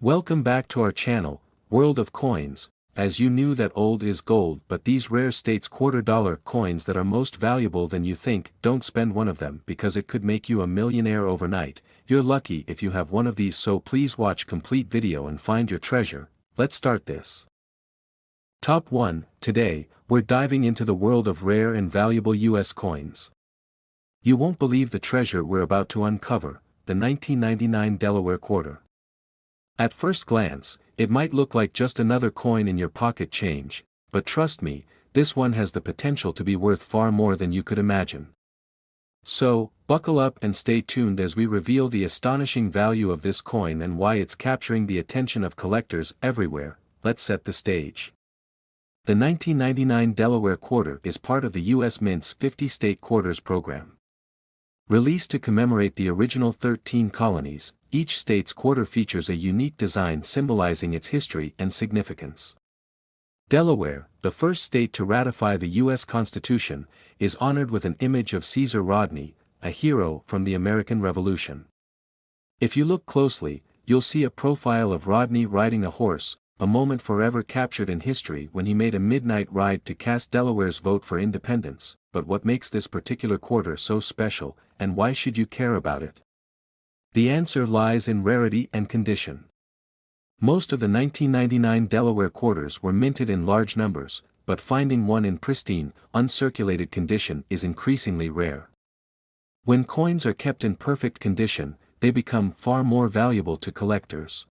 Welcome back to our channel, World of Coins. As you knew that old is gold, but these rare states $quarter-dollar coins that are most valuable than you think, don't spend one of them because it could make you a millionaire overnight. You're lucky if you have one of these, so please watch complete video and find your treasure. Let's start this. Top 1. Today, we're diving into the world of rare and valuable US coins. You won't believe the treasure we're about to uncover, the 1999 Delaware quarter. At first glance, it might look like just another coin in your pocket change, but trust me, this one has the potential to be worth far more than you could imagine. So, buckle up and stay tuned as we reveal the astonishing value of this coin and why it's capturing the attention of collectors everywhere. Let's set the stage. The 1999 Delaware quarter is part of the U.S. Mint's 50-state quarters program. Released to commemorate the original 13 colonies, each state's quarter features a unique design symbolizing its history and significance. Delaware, the first state to ratify the U.S. Constitution, is honored with an image of Caesar Rodney, a hero from the American Revolution. If you look closely, you'll see a profile of Rodney riding a horse, a moment forever captured in history when he made a midnight ride to cast Delaware's vote for independence. But what makes this particular quarter so special, and why should you care about it? The answer lies in rarity and condition. Most of the 1999 Delaware quarters were minted in large numbers, but finding one in pristine, uncirculated condition is increasingly rare. When coins are kept in perfect condition, they become far more valuable to collectors.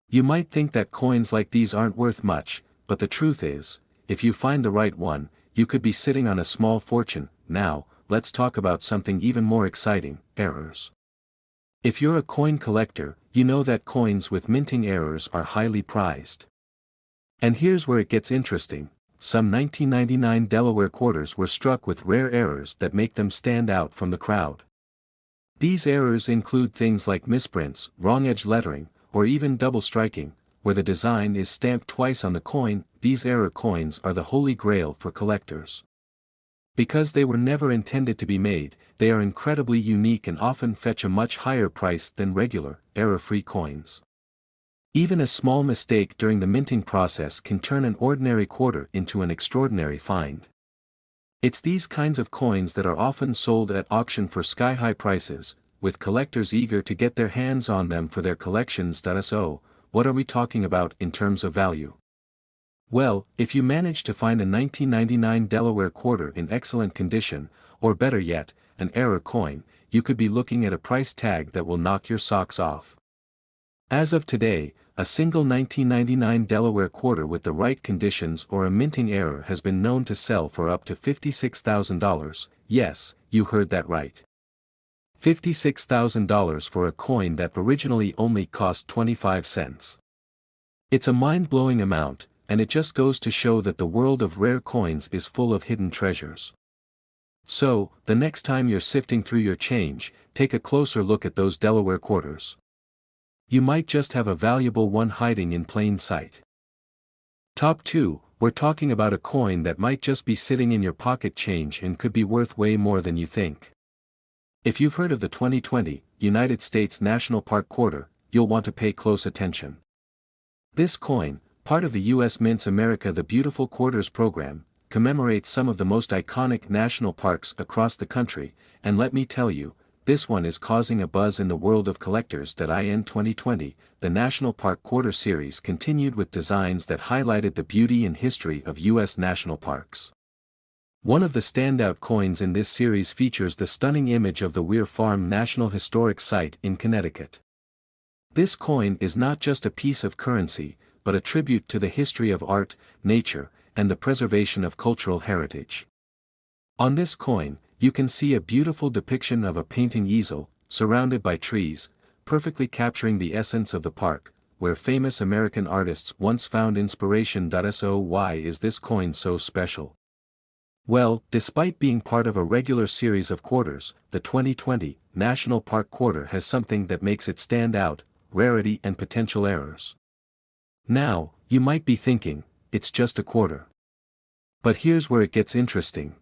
You might think that coins like these aren't worth much, but the truth is, if you find the right one, you could be sitting on a small fortune. Now, let's talk about something even more exciting: errors. If you're a coin collector, you know that coins with minting errors are highly prized. And here's where it gets interesting: some 1999 Delaware quarters were struck with rare errors that make them stand out from the crowd. These errors include things like misprints, wrong edge lettering, or even double striking, where the design is stamped twice on the coin. These error coins are the holy grail for collectors. Because they were never intended to be made, they are incredibly unique and often fetch a much higher price than regular, error-free coins. Even a small mistake during the minting process can turn an ordinary quarter into an extraordinary find. It's these kinds of coins that are often sold at auction for sky-high prices, with collectors eager to get their hands on them for their collections. So, what are we talking about in terms of value? Well, if you manage to find a 1999 Delaware quarter in excellent condition, or better yet, an error coin, you could be looking at a price tag that will knock your socks off. As of today, a single 1999 Delaware quarter with the right conditions or a minting error has been known to sell for up to $56,000. Yes, you heard that right. $56,000 for a coin that originally only cost 25 cents. It's a mind-blowing amount, and it just goes to show that the world of rare coins is full of hidden treasures. So, the next time you're sifting through your change, take a closer look at those Delaware quarters. You might just have a valuable one hiding in plain sight. Top 2, we're talking about a coin that might just be sitting in your pocket change and could be worth way more than you think. If you've heard of the 2020 United States National Park Quarter, you'll want to pay close attention. This coin, part of the U.S. Mint's America the Beautiful Quarters program, commemorates some of the most iconic national parks across the country, and let me tell you, this one is causing a buzz in the world of collectors. In 2020, the National Park Quarter series continued with designs that highlighted the beauty and history of U.S. national parks. One of the standout coins in this series features the stunning image of the Weir Farm National Historic Site in Connecticut. This coin is not just a piece of currency, but a tribute to the history of art, nature, and the preservation of cultural heritage. On this coin, you can see a beautiful depiction of a painting easel, surrounded by trees, perfectly capturing the essence of the park, where famous American artists once found inspiration. So why is this coin so special? Well, despite being part of a regular series of quarters, the 2020 National Park Quarter has something that makes it stand out: rarity and potential errors. Now, you might be thinking, it's just a quarter. But here's where it gets interesting.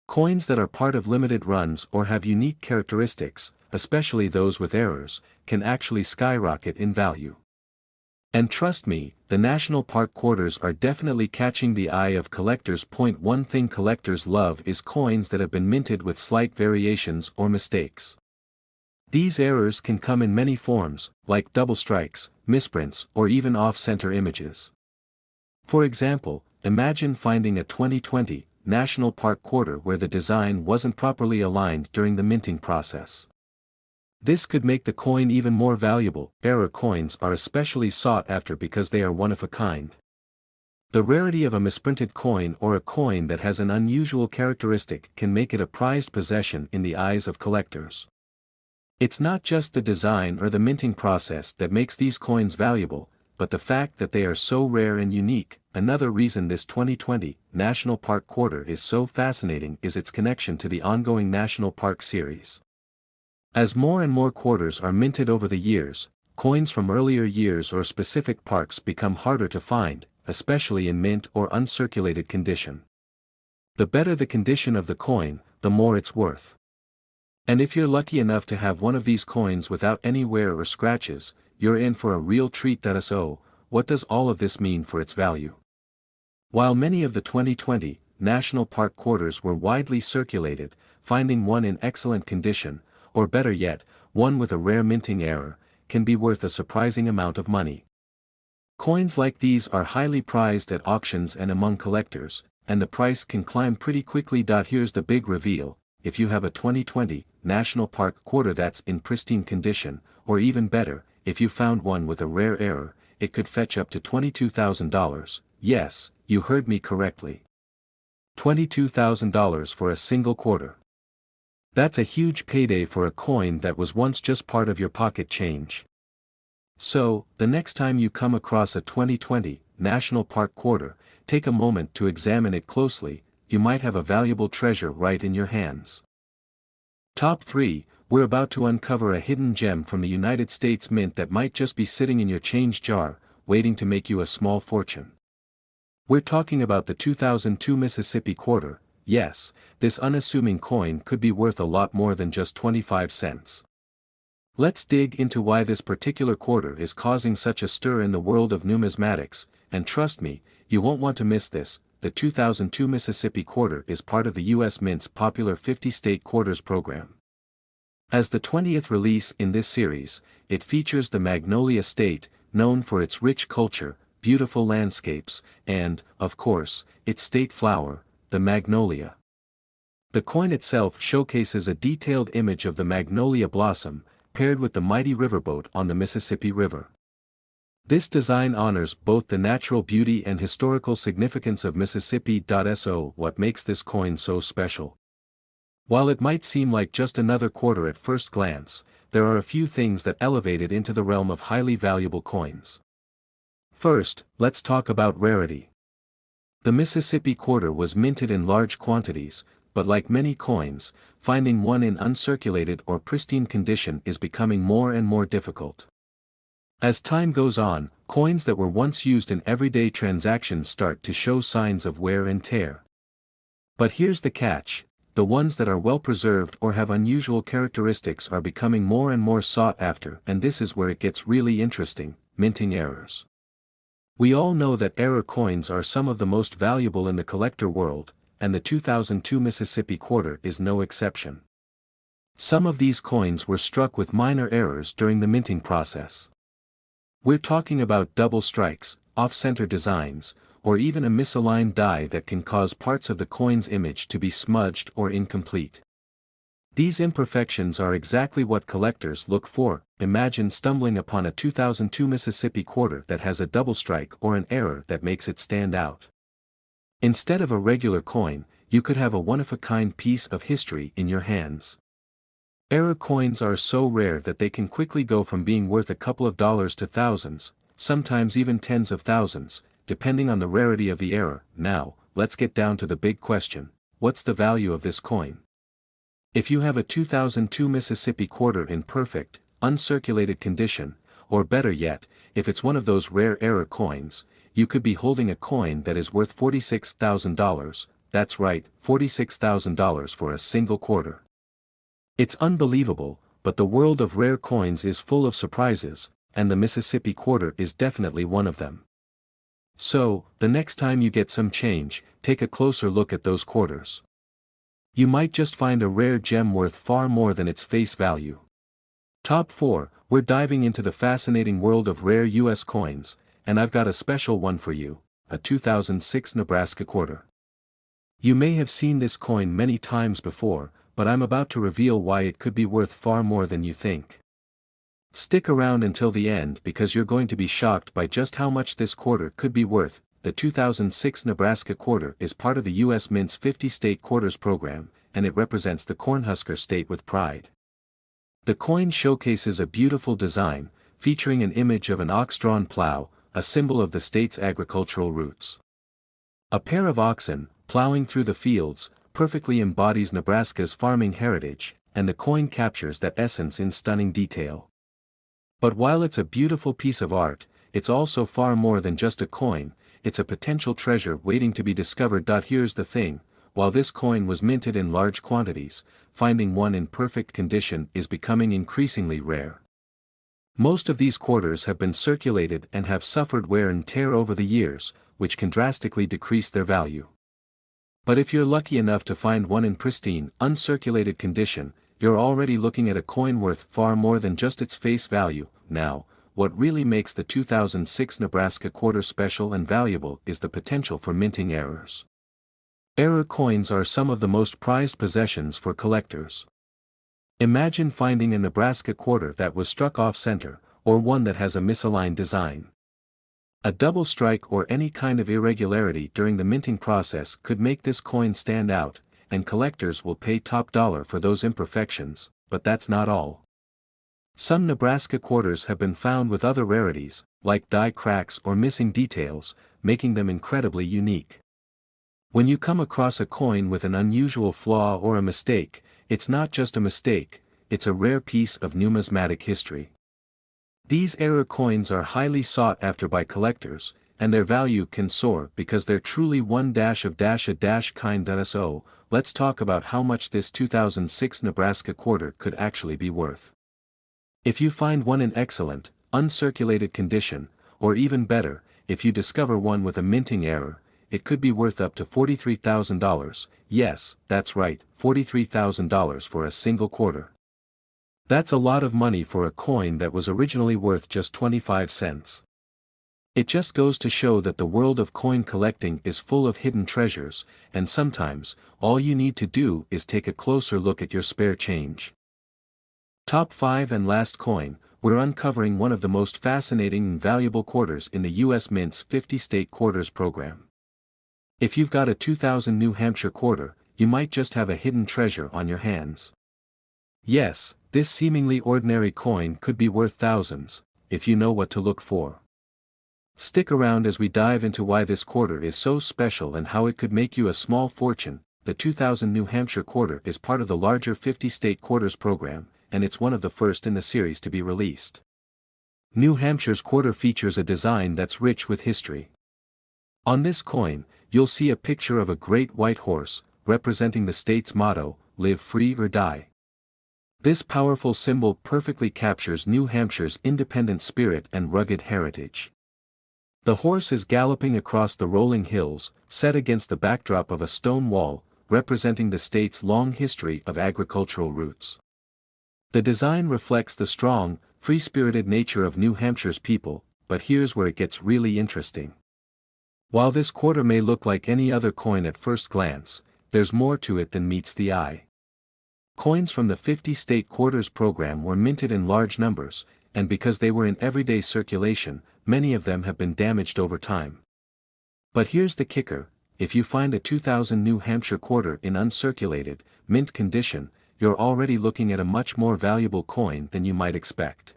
Coins that are part of limited runs or have unique characteristics, especially those with errors, can actually skyrocket in value. And trust me, the national park quarters are definitely catching the eye of collectors. One thing collectors love is coins that have been minted with slight variations or mistakes. These errors can come in many forms, like double strikes, misprints, or even off-center images. For example, imagine finding a 2020 National Park quarter where the design wasn't properly aligned during the minting process. This could make the coin even more valuable. Error coins are especially sought after because they are one of a kind. The rarity of a misprinted coin or a coin that has an unusual characteristic can make it a prized possession in the eyes of collectors. It's not just the design or the minting process that makes these coins valuable, but the fact that they are so rare and unique. Another reason this 2020 National Park quarter is so fascinating is its connection to the ongoing National Park series. As more and more quarters are minted over the years, coins from earlier years or specific parks become harder to find, especially in mint or uncirculated condition. The better the condition of the coin, the more it's worth. And if you're lucky enough to have one of these coins without any wear or scratches, you're in for a real treat. So, what does all of this mean for its value? While many of the 2020 National Park quarters were widely circulated, finding one in excellent condition, or better yet, one with a rare minting error, can be worth a surprising amount of money. Coins like these are highly prized at auctions and among collectors, and the price can climb pretty quickly. Here's the big reveal: if you have a 2020 National Park quarter that's in pristine condition, or even better, if you found one with a rare error, it could fetch up to $22,000. Yes, you heard me correctly. $22,000 for a single quarter. That's a huge payday for a coin that was once just part of your pocket change. So, the next time you come across a 2020 National Park quarter, take a moment to examine it closely. You might have a valuable treasure right in your hands. Top 3, we're about to uncover a hidden gem from the United States Mint that might just be sitting in your change jar, waiting to make you a small fortune. We're talking about the 2002 Mississippi quarter. Yes, this unassuming coin could be worth a lot more than just 25 cents. Let's dig into why this particular quarter is causing such a stir in the world of numismatics, and trust me, you won't want to miss this. The 2002 Mississippi quarter is part of the U.S. Mint's popular 50-state quarters program. As the 20th release in this series, it features the Magnolia State, known for its rich culture, beautiful landscapes, and, of course, its state flower, the magnolia. The coin itself showcases a detailed image of the magnolia blossom, paired with the mighty riverboat on the Mississippi River. This design honors both the natural beauty and historical significance of Mississippi. So, what makes this coin so special? While it might seem like just another quarter at first glance, there are a few things that elevate it into the realm of highly valuable coins. First, let's talk about rarity. The Mississippi quarter was minted in large quantities, but like many coins, finding one in uncirculated or pristine condition is becoming more and more difficult. As time goes on, coins that were once used in everyday transactions start to show signs of wear and tear. But here's the catch: the ones that are well preserved or have unusual characteristics are becoming more and more sought after, and this is where it gets really interesting: minting errors. We all know that error coins are some of the most valuable in the collector world, and the 2002 Mississippi quarter is no exception. Some of these coins were struck with minor errors during the minting process. We're talking about double strikes, off-center designs, or even a misaligned die that can cause parts of the coin's image to be smudged or incomplete. These imperfections are exactly what collectors look for. Imagine stumbling upon a 2002 Mississippi quarter that has a double strike or an error that makes it stand out. Instead of a regular coin, you could have a one-of-a-kind piece of history in your hands. Error coins are so rare that they can quickly go from being worth a couple of dollars to thousands, sometimes even tens of thousands, depending on the rarity of the error. Now, let's get down to the big question: what's the value of this coin? If you have a 2002 Mississippi quarter in perfect, uncirculated condition, or better yet, if it's one of those rare error coins, you could be holding a coin that is worth $46,000, that's right, $46,000 for a single quarter. It's unbelievable, but the world of rare coins is full of surprises, and the Mississippi quarter is definitely one of them. So, the next time you get some change, take a closer look at those quarters. You might just find a rare gem worth far more than its face value. Top 4, we're diving into the fascinating world of rare US coins, and I've got a special one for you, a 2006 Nebraska quarter. You may have seen this coin many times before, but I'm about to reveal why it could be worth far more than you think. Stick around until the end because you're going to be shocked by just how much this quarter could be worth. The 2006 Nebraska quarter is part of the U.S. Mint's 50-state quarters program, and it represents the Cornhusker state with pride. The coin showcases a beautiful design, featuring an image of an ox-drawn plow, a symbol of the state's agricultural roots. A pair of oxen, plowing through the fields, perfectly embodies Nebraska's farming heritage, and the coin captures that essence in stunning detail. But while it's a beautiful piece of art, it's also far more than just a coin, it's a potential treasure waiting to be discovered. Here's the thing, while this coin was minted in large quantities, finding one in perfect condition is becoming increasingly rare. Most of these quarters have been circulated and have suffered wear and tear over the years, which can drastically decrease their value. But if you're lucky enough to find one in pristine, uncirculated condition, you're already looking at a coin worth far more than just its face value. Now, what really makes the 2006 Nebraska quarter special and valuable is the potential for minting errors. Error coins are some of the most prized possessions for collectors. Imagine finding a Nebraska quarter that was struck off-center, or one that has a misaligned design. A double strike or any kind of irregularity during the minting process could make this coin stand out, and collectors will pay top dollar for those imperfections, but that's not all. Some Nebraska quarters have been found with other rarities, like die cracks or missing details, making them incredibly unique. When you come across a coin with an unusual flaw or a mistake, it's not just a mistake, it's a rare piece of numismatic history. These error coins are highly sought after by collectors, and their value can soar because they're truly one-of-a-kind. So, let's talk about how much this 2006 Nebraska quarter could actually be worth. If you find one in excellent, uncirculated condition, or even better, if you discover one with a minting error, it could be worth up to $43,000, yes, that's right, $43,000 for a single quarter. That's a lot of money for a coin that was originally worth just 25 cents. It just goes to show that the world of coin collecting is full of hidden treasures, and sometimes, all you need to do is take a closer look at your spare change. Top 5 and last coin, we're uncovering one of the most fascinating and valuable quarters in the U.S. Mint's 50-state quarters program. If you've got a 2000 New Hampshire quarter, you might just have a hidden treasure on your hands. Yes, this seemingly ordinary coin could be worth thousands, if you know what to look for. Stick around as we dive into why this quarter is so special and how it could make you a small fortune. The 2000 New Hampshire quarter is part of the larger 50-state quarters program, and it's one of the first in the series to be released. New Hampshire's quarter features a design that's rich with history. On this coin, you'll see a picture of a great white horse, representing the state's motto, "Live free or die." This powerful symbol perfectly captures New Hampshire's independent spirit and rugged heritage. The horse is galloping across the rolling hills, set against the backdrop of a stone wall, representing the state's long history of agricultural roots. The design reflects the strong, free-spirited nature of New Hampshire's people, but here's where it gets really interesting. While this quarter may look like any other coin at first glance, there's more to it than meets the eye. Coins from the 50-state quarters program were minted in large numbers, and because they were in everyday circulation, many of them have been damaged over time. But here's the kicker, if you find a 2000 New Hampshire quarter in uncirculated, mint condition, you're already looking at a much more valuable coin than you might expect.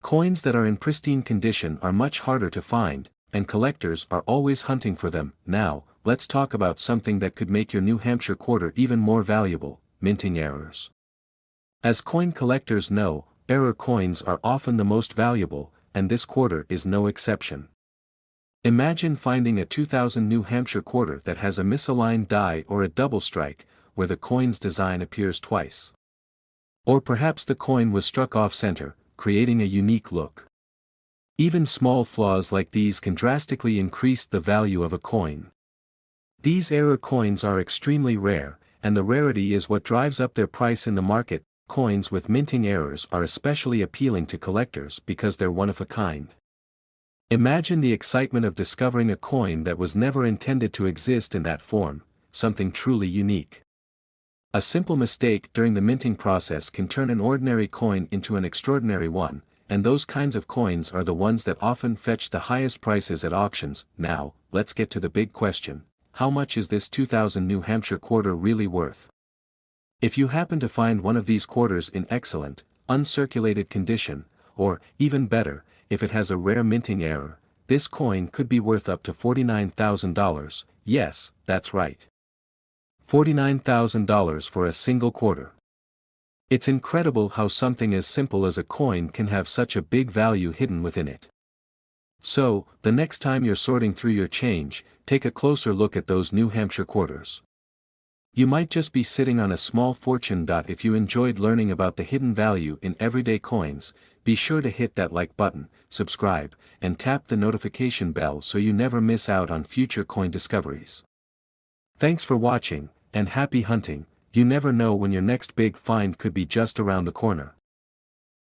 Coins that are in pristine condition are much harder to find, and collectors are always hunting for them. Now, let's talk about something that could make your New Hampshire quarter even more valuable: minting errors. As coin collectors know, error coins are often the most valuable, and this quarter is no exception. Imagine finding a 2000 New Hampshire quarter that has a misaligned die or a double strike, where the coin's design appears twice. Or perhaps the coin was struck off-center, creating a unique look. Even small flaws like these can drastically increase the value of a coin. These error coins are extremely rare, and the rarity is what drives up their price in the market. Coins with minting errors are especially appealing to collectors because they're one of a kind. Imagine the excitement of discovering a coin that was never intended to exist in that form, something truly unique. A simple mistake during the minting process can turn an ordinary coin into an extraordinary one, and those kinds of coins are the ones that often fetch the highest prices at auctions. Now, let's get to the big question: how much is this 2000 New Hampshire quarter really worth? If you happen to find one of these quarters in excellent, uncirculated condition, or, even better, if it has a rare minting error, this coin could be worth up to $49,000, yes, that's right. $49,000 for a single quarter. It's incredible how something as simple as a coin can have such a big value hidden within it. So, the next time you're sorting through your change, take a closer look at those New Hampshire quarters. You might just be sitting on a small fortune. If you enjoyed learning about the hidden value in everyday coins, be sure to hit that like button, subscribe, and tap the notification bell so you never miss out on future coin discoveries. Thanks for watching, and happy hunting. You never know when your next big find could be just around the corner.